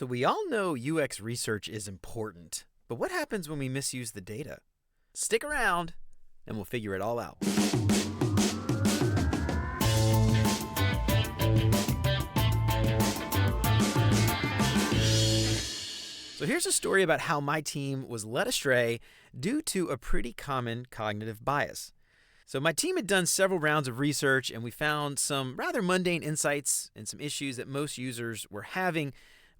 So we all know UX research is important, but what happens when we misuse the data? Stick around and we'll figure it all out. So here's a story about how my team was led astray due to a pretty common cognitive bias. So my team had done several rounds of research and we found some rather mundane insights and some issues that most users were having,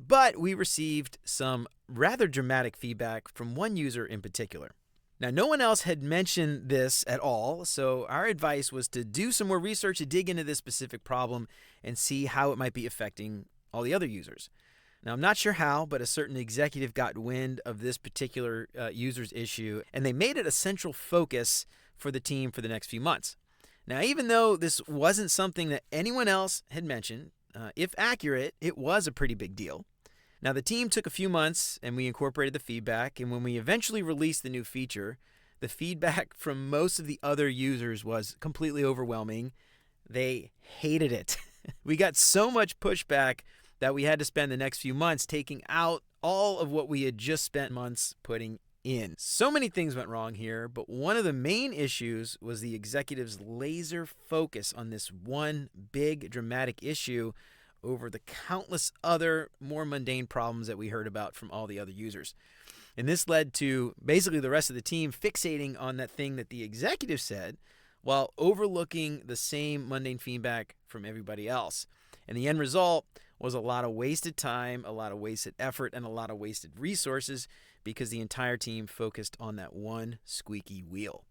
but we received some rather dramatic feedback from one user in particular. Now, no one else had mentioned this at all, so our advice was to do some more research to dig into this specific problem and see how it might be affecting all the other users. Now, I'm not sure how, but a certain executive got wind of this particular user's issue, and they made it a central focus for the team for the next few months. Now, even though this wasn't something that anyone else had mentioned, if accurate, it was a pretty big deal. Now, the team took a few months and we incorporated the feedback, and when we eventually released the new feature, the feedback from most of the other users was completely overwhelming. They hated it. We got so much pushback that we had to spend the next few months taking out all of what we had just spent months putting in. So many things went wrong here, but one of the main issues was the executive's laser focus on this one big dramatic issue over the countless other more mundane problems that we heard about from all the other users. And this led to basically the rest of the team fixating on that thing that the executive said while overlooking the same mundane feedback from everybody else. And the end result was a lot of wasted time, a lot of wasted effort, and a lot of wasted resources because the entire team focused on that one squeaky wheel.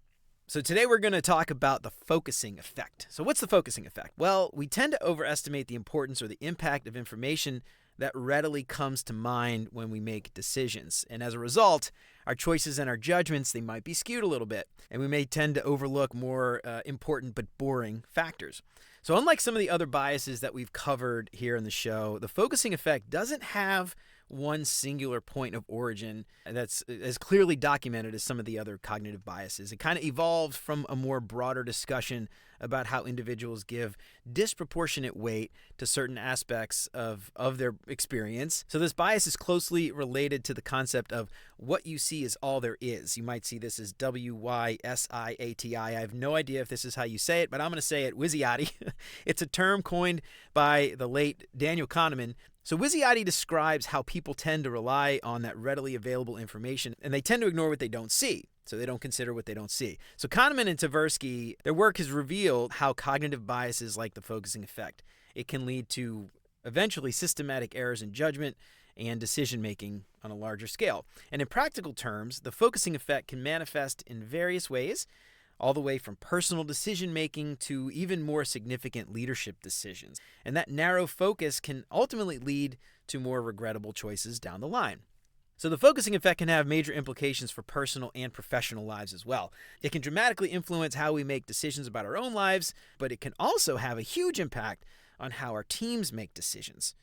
So today we're going to talk about the focusing effect. So what's the focusing effect? Well, we tend to overestimate the importance or the impact of information that readily comes to mind when we make decisions. And as a result, our choices and our judgments, they might be skewed a little bit. And we may tend to overlook more important but boring factors. So unlike some of the other biases that we've covered here in the show, the focusing effect doesn't have one singular point of origin that's as clearly documented as some of the other cognitive biases. It kind of evolved from a more broader discussion about how individuals give disproportionate weight to certain aspects of their experience. So this bias is closely related to the concept of what you see is all there is. You might see this as WYSIATI. I have no idea if this is how you say it, but I'm going to say it Wizziati. It's a term coined by the late Daniel Kahneman. So Wizziati describes how people tend to rely on that readily available information, and they tend to ignore what they don't see. So they don't consider what they don't see. So Kahneman and Tversky, their work has revealed how cognitive biases like the focusing effect, it can lead to eventually systematic errors in judgment and decision-making on a larger scale. And in practical terms, the focusing effect can manifest in various ways, all the way from personal decision-making to even more significant leadership decisions. And that narrow focus can ultimately lead to more regrettable choices down the line. So the focusing effect can have major implications for personal and professional lives as well. It can dramatically influence how we make decisions about our own lives, but it can also have a huge impact on how our teams make decisions.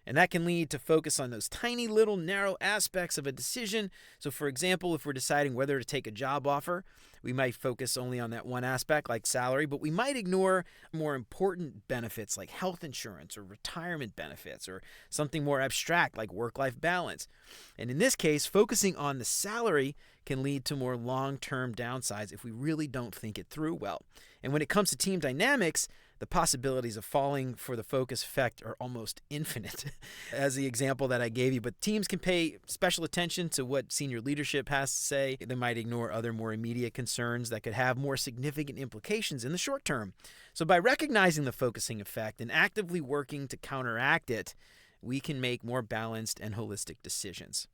And that can lead to focus on those tiny little narrow aspects of a decision. So for example, if we're deciding whether to take a job offer, we might focus only on that one aspect like salary, but we might ignore more important benefits like health insurance or retirement benefits or something more abstract like work-life balance. And in this case, focusing on the salary can lead to more long-term downsides if we really don't think it through well. And when it comes to team dynamics, the possibilities of falling for the focus effect are almost infinite, as the example that I gave you. But teams can pay special attention to what senior leadership has to say. They might ignore other more immediate concerns that could have more significant implications in the short term. So by recognizing the focusing effect and actively working to counteract it, we can make more balanced and holistic decisions.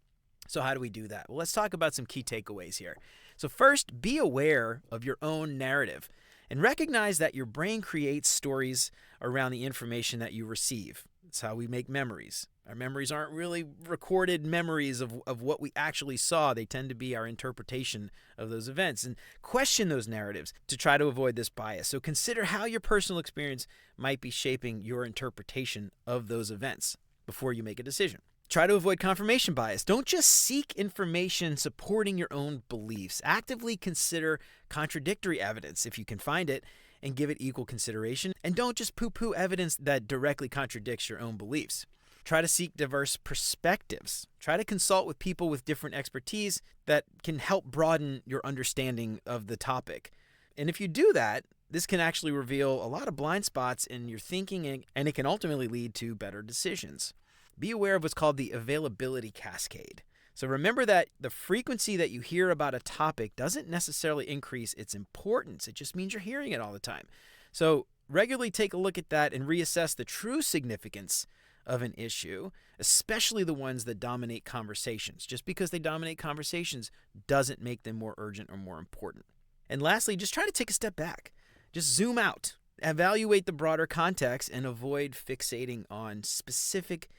So how do we do that? Well, let's talk about some key takeaways here. So first, be aware of your own narrative. And recognize that your brain creates stories around the information that you receive. It's how we make memories. Our memories aren't really recorded memories of what we actually saw. They tend to be our interpretation of those events. And question those narratives to try to avoid this bias. So consider how your personal experience might be shaping your interpretation of those events before you make a decision. Try to avoid confirmation bias. Don't just seek information supporting your own beliefs. Actively consider contradictory evidence if you can find it and give it equal consideration. And don't just poo-poo evidence that directly contradicts your own beliefs. Try to seek diverse perspectives. Try to consult with people with different expertise that can help broaden your understanding of the topic. And if you do that, this can actually reveal a lot of blind spots in your thinking, and it can ultimately lead to better decisions. Be aware of what's called the availability cascade. So remember that the frequency that you hear about a topic doesn't necessarily increase its importance. It just means you're hearing it all the time. So regularly take a look at that and reassess the true significance of an issue, especially the ones that dominate conversations. Just because they dominate conversations doesn't make them more urgent or more important. And lastly, just try to take a step back. Just zoom out, evaluate the broader context, and avoid fixating on specific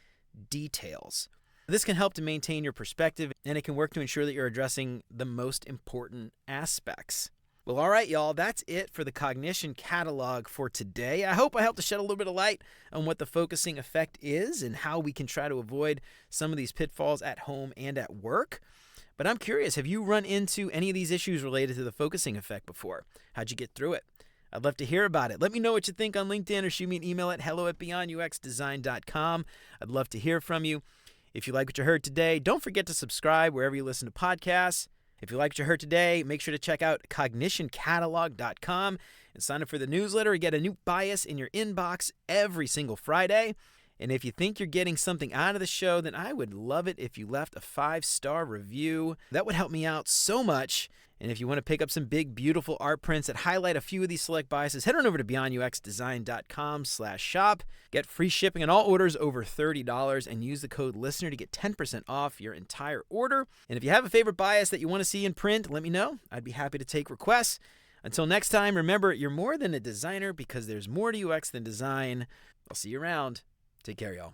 details. This can help to maintain your perspective, and it can work to ensure that you're addressing the most important aspects. Well, all right, y'all, that's it for the Cognition Catalog for today. I hope I helped to shed a little bit of light on what the focusing effect is and how we can try to avoid some of these pitfalls at home and at work. But I'm curious, have you run into any of these issues related to the focusing effect before? How'd you get through it? I'd love to hear about it. Let me know what you think on LinkedIn or shoot me an email at hello@beyonduxdesign.com. I'd love to hear from you. If you like what you heard today, don't forget to subscribe wherever you listen to podcasts. If you like what you heard today, make sure to check out cognitioncatalog.com and sign up for the newsletter and get a new bias in your inbox every single Friday. And if you think you're getting something out of the show, then I would love it if you left a 5-star review. That would help me out so much. And if you want to pick up some big, beautiful art prints that highlight a few of these select biases, head on over to beyonduxdesign.com/shop. Get free shipping on all orders over $30 and use the code LISTENER to get 10% off your entire order. And if you have a favorite bias that you want to see in print, let me know. I'd be happy to take requests. Until next time, remember, you're more than a designer because there's more to UX than design. I'll see you around. Take care, y'all.